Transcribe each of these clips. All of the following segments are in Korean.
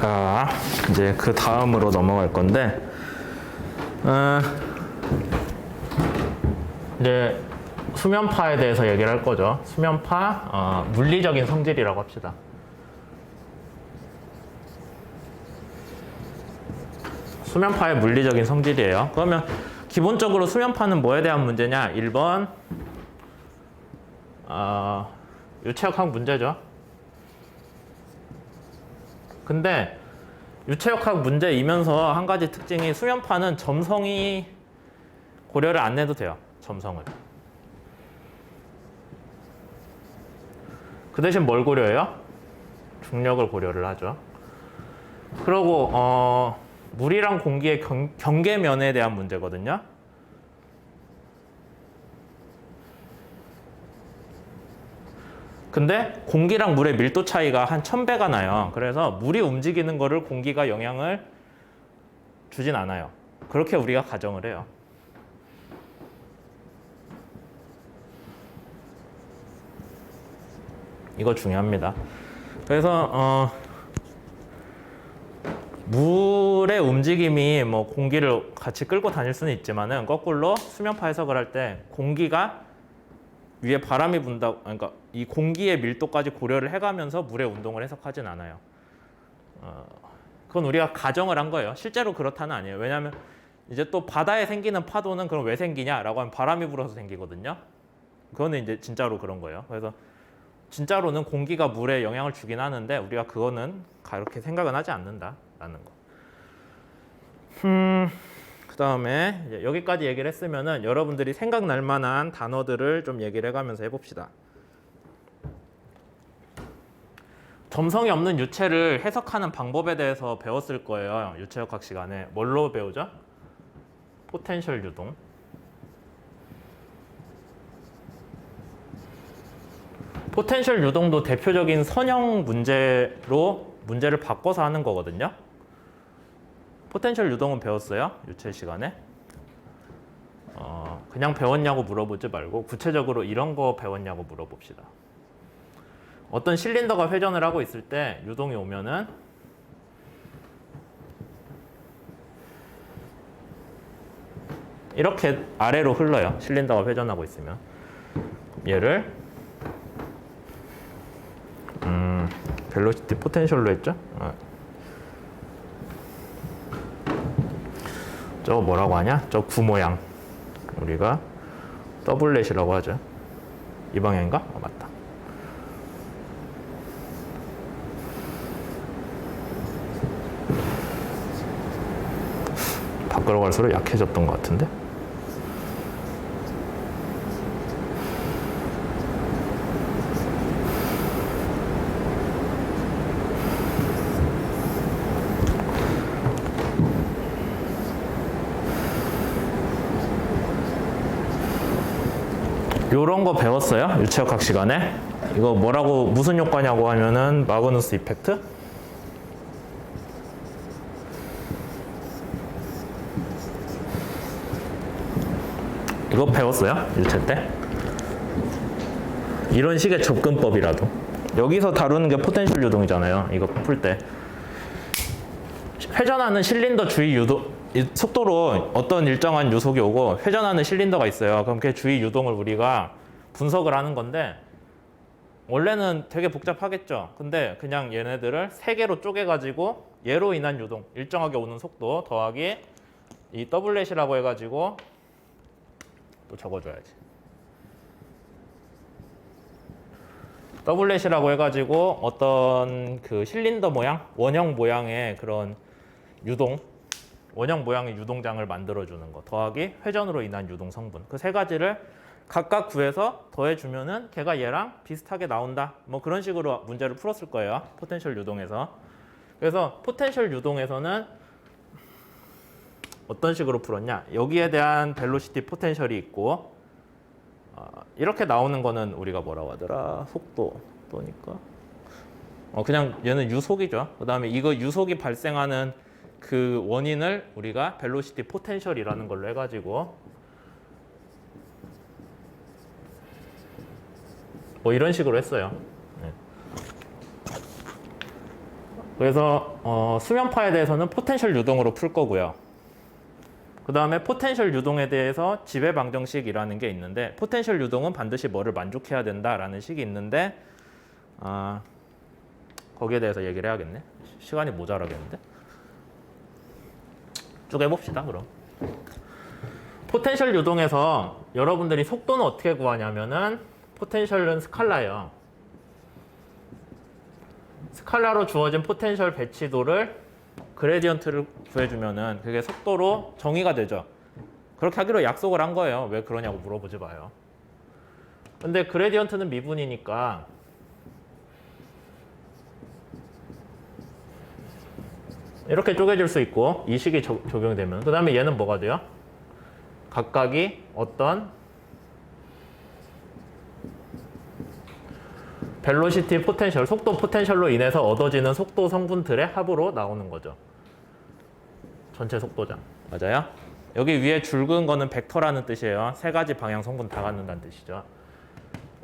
자, 이제 그 다음으로 넘어갈 건데, 이제 수면파에 대해서 얘기를 할 거죠. 수면파, 물리적인 성질이라고 합시다. 수면파의 물리적인 성질이에요. 그러면 기본적으로 수면파는 뭐에 대한 문제냐? 1번, 유체역학 문제죠. 근데 유체역학 문제이면서 한 가지 특징이 수면파는 점성이 고려를 안 해도 돼요. 점성을. 그 대신 뭘 고려해요? 중력을 고려를 하죠. 그리고 물이랑 공기의 경계면에 대한 문제거든요. 근데 공기랑 물의 밀도 차이가 한 1000배가 나요. 그래서 물이 움직이는 거를 공기가 영향을 주진 않아요. 그렇게 우리가 가정을 해요. 이거 중요합니다. 그래서 물의 움직임이 뭐 공기를 같이 끌고 다닐 수는 있지만은 거꾸로 수면파 해석을 할 때 공기가 위에 바람이 분다, 그러니까 이 공기의 밀도까지 고려를 해가면서 물의 운동을 해석하진 않아요. 그건 우리가 가정을 한 거예요. 실제로 그렇다는 아니에요. 왜냐하면 이제 또 바다에 생기는 파도는 그럼 왜 생기냐라고 하면 바람이 불어서 생기거든요. 그거는 이제 진짜로 그런 거예요. 그래서 진짜로는 공기가 물에 영향을 주긴 하는데 우리가 그거는 그렇게 생각은 하지 않는다라는 거. 그 다음에 여기까지 얘기를 했으면은 여러분들이 생각날 만한 단어들을 좀 얘기를 해가면서 해봅시다. 점성이 없는 유체를 해석하는 방법에 대해서 배웠을 거예요. 유체역학 시간에. 뭘로 배우죠? 포텐셜 유동. 포텐셜 유동도 대표적인 선형 문제로 문제를 바꿔서 하는 거거든요. 포텐셜 유동은 배웠어요? 유체 시간에. 그냥 배웠냐고 물어보지 말고 구체적으로 이런 거 배웠냐고 물어봅시다. 어떤 실린더가 회전을 하고 있을 때 유동이 오면은 이렇게 아래로 흘러요. 실린더가 회전하고 있으면. 얘를 벨로시티 포텐셜로 했죠? 저거 뭐라고 하냐? 저 구 모양. 우리가 더블렛이라고 하죠. 이 방향인가? 맞다. 밖으로 갈수록 약해졌던 것 같은데? 요런 거 배웠어요? 유체역학 시간에. 이거 뭐라고, 무슨 효과냐고 하면은 마그누스 이펙트? 이거 배웠어요? 유체 때? 이런 식의 접근법이라도. 여기서 다루는 게 포텐셜 유동이잖아요. 이거 풀 때. 회전하는 실린더 주위 유동, 속도로 어떤 일정한 유속이 오고 회전하는 실린더가 있어요. 그럼 그 주위 유동을 우리가 분석을 하는 건데 원래는 되게 복잡하겠죠. 근데 그냥 얘네들을 세 개로 쪼개가지고 얘로 인한 유동, 일정하게 오는 속도 더하기 이 더블렛이라고 해가지고 또 적어줘야지. 더블렛이라고 해가지고 어떤 그 실린더 모양, 원형 모양의 그런 유동, 원형 모양의 유동장을 만들어주는 거 더하기 회전으로 인한 유동 성분, 그 세 가지를 각각 구해서 더해주면은 걔가 얘랑 비슷하게 나온다. 뭐 그런 식으로 문제를 풀었을 거예요. 포텐셜 유동에서. 그래서 포텐셜 유동에서는 어떤 식으로 풀었냐? 여기에 대한 벨로시티 포텐셜이 있고 이렇게 나오는 거는 우리가 뭐라고 하더라? 속도니까. 그냥 얘는 유속이죠. 그 다음에 이거 유속이 발생하는 그 원인을 우리가 벨로시티 포텐셜이라는 걸로 해가지고 뭐 이런 식으로 했어요. 네. 그래서 수면파에 대해서는 포텐셜 유동으로 풀 거고요. 그 다음에 포텐셜 유동에 대해서 지배 방정식이라는 게 있는데, 포텐셜 유동은 반드시 뭐를 만족해야 된다라는 식이 있는데, 거기에 대해서 얘기를 해야겠네. 시간이 모자라겠는데. 쭉 해봅시다. 그럼 포텐셜 유동에서 여러분들이 속도는 어떻게 구하냐면은, 포텐셜은 스칼라예요. 스칼라로 주어진 포텐셜 배치도를 그레디언트를 구해주면은 그게 속도로 정의가 되죠. 그렇게 하기로 약속을 한 거예요. 왜 그러냐고 물어보지 마요. 근데 그레디언트는 미분이니까 이렇게 쪼개질 수 있고, 이 식이 적용되면, 그 다음에 얘는 뭐가 돼요? 각각이 어떤 벨로시티 포텐셜, 속도 포텐셜로 인해서 얻어지는 속도 성분들의 합으로 나오는 거죠. 전체 속도장. 맞아요? 여기 위에 줄 그은 거는 벡터라는 뜻이에요. 세 가지 방향 성분 다 갖는다는 뜻이죠.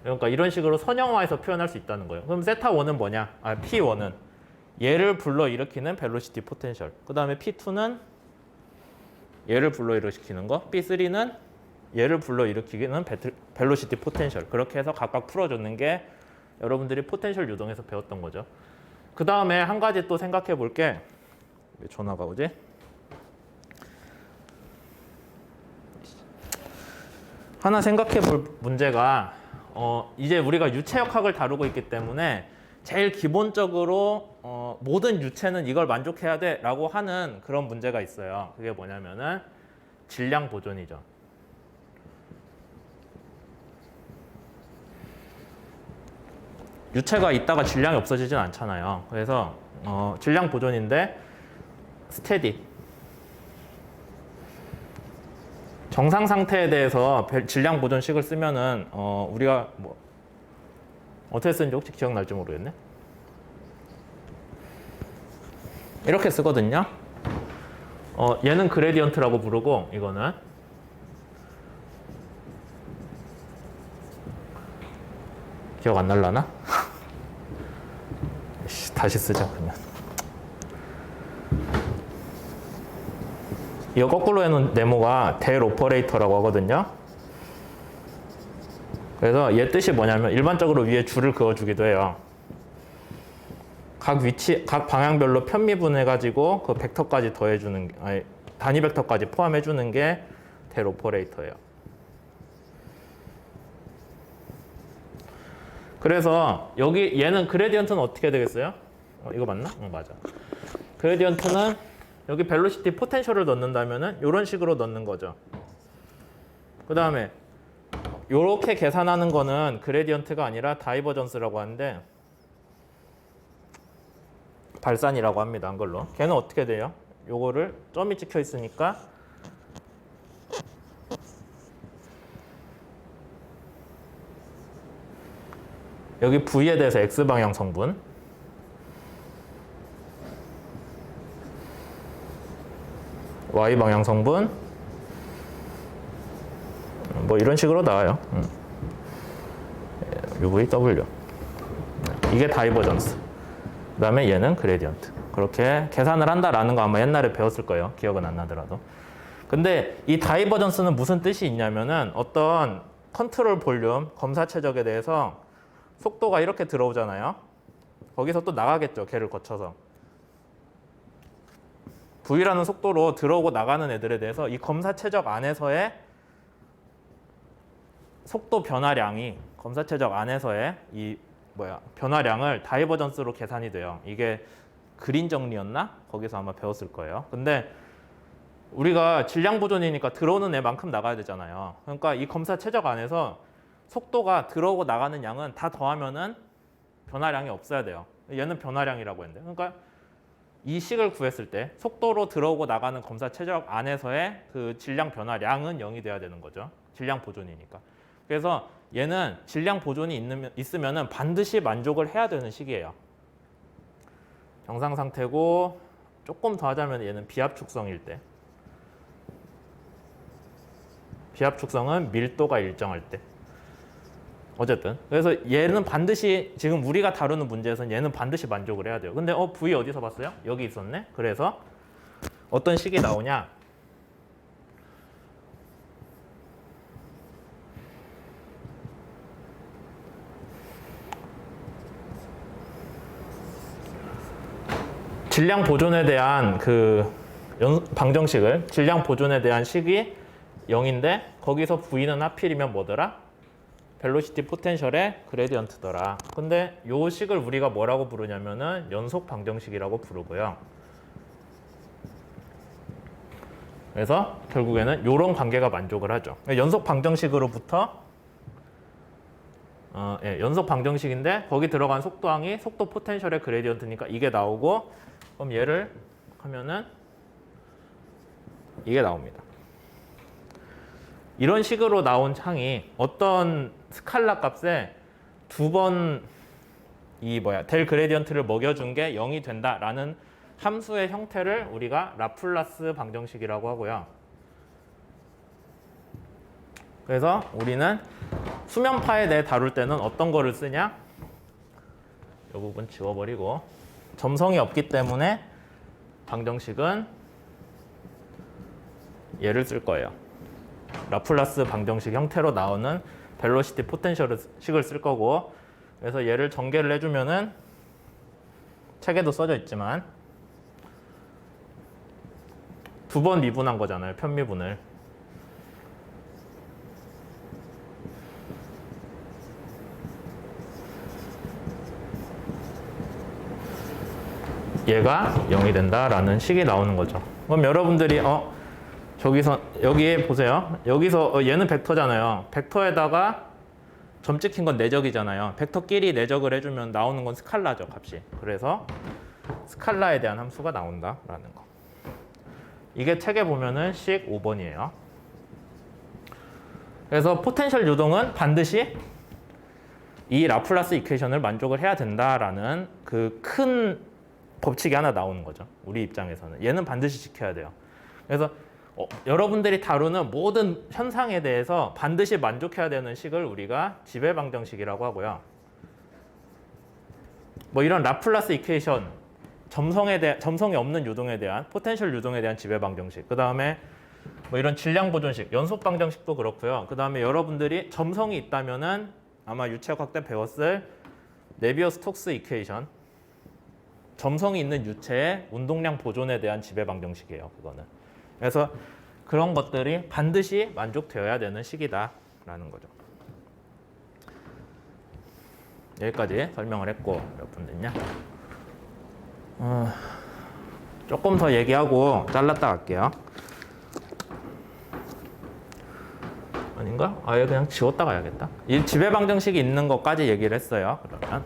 그러니까 이런 식으로 선형화해서 표현할 수 있다는 거예요. 그럼 세타1은 뭐냐? P1은 얘를 불러일으키는 벨로시티 포텐셜. 그 다음에 P2는 얘를 불러일으키는 거. P3는 얘를 불러일으키는 벨로시티 포텐셜. 그렇게 해서 각각 풀어주는 게 여러분들이 포텐셜 유동에서 배웠던 거죠. 그 다음에 한 가지 또 생각해 볼 게, 왜 전화가 오지? 하나 생각해 볼 문제가, 이제 우리가 유체역학을 다루고 있기 때문에 제일 기본적으로 모든 유체는 이걸 만족해야 돼 라고 하는 그런 문제가 있어요. 그게 뭐냐면은 질량 보존이죠. 유체가 있다가 질량이 없어지진 않잖아요. 그래서 질량 보존인데 스테디, 정상 상태에 대해서 질량 보존식을 쓰면은 우리가 뭐 어떻게 쓰는지 혹시 기억날지 모르겠네. 이렇게 쓰거든요. 얘는 그레디언트라고 부르고, 이거는 기억 안 날라나? 다시 쓰자 그러면. 이거 거꾸로 해놓은 네모가 델 오퍼레이터라고 하거든요. 그래서 얘 뜻이 뭐냐면, 일반적으로 위에 줄을 그어주기도 해요. 각 방향별로 편미분해가지고 그 벡터까지 더해주는, 단위 벡터까지 포함해주는 게 델 오퍼레이터예요. 그래서 여기 얘는 그레디언트는 어떻게 되겠어요? 이거 맞나? 맞아. 그레디언트는 여기 벨로시티 포텐셜을 넣는다면은 이런 식으로 넣는 거죠. 그 다음에 이렇게 계산하는 거는 그레디언트가 아니라 다이버전스라고 하는데, 발산이라고 합니다. 한글로. 걔는 어떻게 돼요? 요거를 점이 찍혀 있으니까 여기 V에 대해서 X방향 성분, Y방향 성분, 뭐 이런 식으로 나와요. UVW. 이게 다이버전스. 그 다음에 얘는 그레디언트. 그렇게 계산을 한다라는 거 아마 옛날에 배웠을 거예요. 기억은 안 나더라도. 근데 이 다이버전스는 무슨 뜻이 있냐면은, 어떤 컨트롤 볼륨, 검사 최적에 대해서 속도가 이렇게 들어오잖아요. 거기서 또 나가겠죠. 걔를 거쳐서. V라는 속도로 들어오고 나가는 애들에 대해서 이 검사 최적 안에서의 속도 변화량이, 검사 최적 안에서의 이 변화량을 다이버전스로 계산이 돼요. 이게 그린 정리였나? 거기서 아마 배웠을 거예요. 근데 우리가 질량 보존이니까 들어오는 애만큼 나가야 되잖아요. 그러니까 이 검사 최적 안에서 속도가 들어오고 나가는 양은 다 더하면은 변화량이 없어야 돼요. 얘는 변화량이라고 했는데, 그러니까 이 식을 구했을 때 속도로 들어오고 나가는 검사 최적 안에서의 그 질량 변화량은 0이 돼야 되는 거죠. 질량 보존이니까. 그래서 얘는 질량 보존이 있으면은 반드시 만족을 해야 되는 식이에요. 정상 상태고, 조금 더 하자면 얘는 비합 축성일 때. 비합 축성은 밀도가 일정할 때. 어쨌든 그래서 얘는 반드시 지금 우리가 다루는 문제에서는 얘는 반드시 만족을 해야 돼요. 근데 V 어디서 봤어요? 여기 있었네. 그래서 어떤 식이 나오냐? 질량 보존에 대한 그 방정식을 질량 보존에 대한 식이 0인데 거기서 V는 하필이면 뭐더라? 벨로시티 포텐셜의 그레디언트더라. 근데 요 식을 우리가 뭐라고 부르냐면은 연속 방정식이라고 부르고요. 그래서 결국에는 요런 관계가 만족을 하죠. 연속 방정식으로부터 연속 방정식인데 거기 들어간 속도항이 속도 포텐셜의 그레디언트니까 이게 나오고 그럼 얘를 하면은 이게 나옵니다. 이런 식으로 나온 창이 어떤 스칼라 값에 두 번 델 그레디언트를 먹여준 게 0이 된다라는 함수의 형태를 우리가 라플라스 방정식이라고 하고요. 그래서 우리는 수면파에 대해 다룰 때는 어떤 거를 쓰냐? 이 부분 지워버리고 점성이 없기 때문에 방정식은 얘를 쓸 거예요. 라플라스 방정식 형태로 나오는 벨로시티 포텐셜 식을 쓸 거고 그래서 얘를 전개를 해주면은 책에도 써져 있지만 두 번 미분한 거잖아요. 편미분을. 얘가 0이 된다라는 식이 나오는 거죠. 그럼 여러분들이 저기서 여기에 보세요. 여기서 얘는 벡터잖아요. 벡터에다가 점 찍힌 건 내적이잖아요. 벡터끼리 내적을 해주면 나오는 건 스칼라죠, 값이. 그래서 스칼라에 대한 함수가 나온다라는 거. 이게 책에 보면은 식 5번이에요. 그래서 포텐셜 유동은 반드시 이 라플라스 이퀘이션을 만족을 해야 된다라는 그 큰 법칙이 하나 나오는 거죠. 우리 입장에서는. 얘는 반드시 지켜야 돼요. 그래서 여러분들이 다루는 모든 현상에 대해서 반드시 만족해야 되는 식을 우리가 지배방정식이라고 하고요. 뭐 이런 라플라스 이퀘이션, 점성이 없는 유동에 대한 포텐셜 유동에 대한 지배방정식. 그 다음에 뭐 이런 질량 보존식, 연속방정식도 그렇고요. 그 다음에 여러분들이 점성이 있다면은 아마 유체역학 때 배웠을 네비어-스톡스 이퀘이션. 점성이 있는 유체의 운동량 보존에 대한 지배방정식이에요. 그거는. 그래서 그런 것들이 반드시 만족되어야 되는 식이다라는 거죠. 여기까지 설명을 했고 몇 분 됐냐? 조금 더 얘기하고 잘랐다 갈게요. 아닌가? 얘 그냥 지웠다 가야겠다. 이 지배방정식이 있는 것까지 얘기를 했어요. 그러면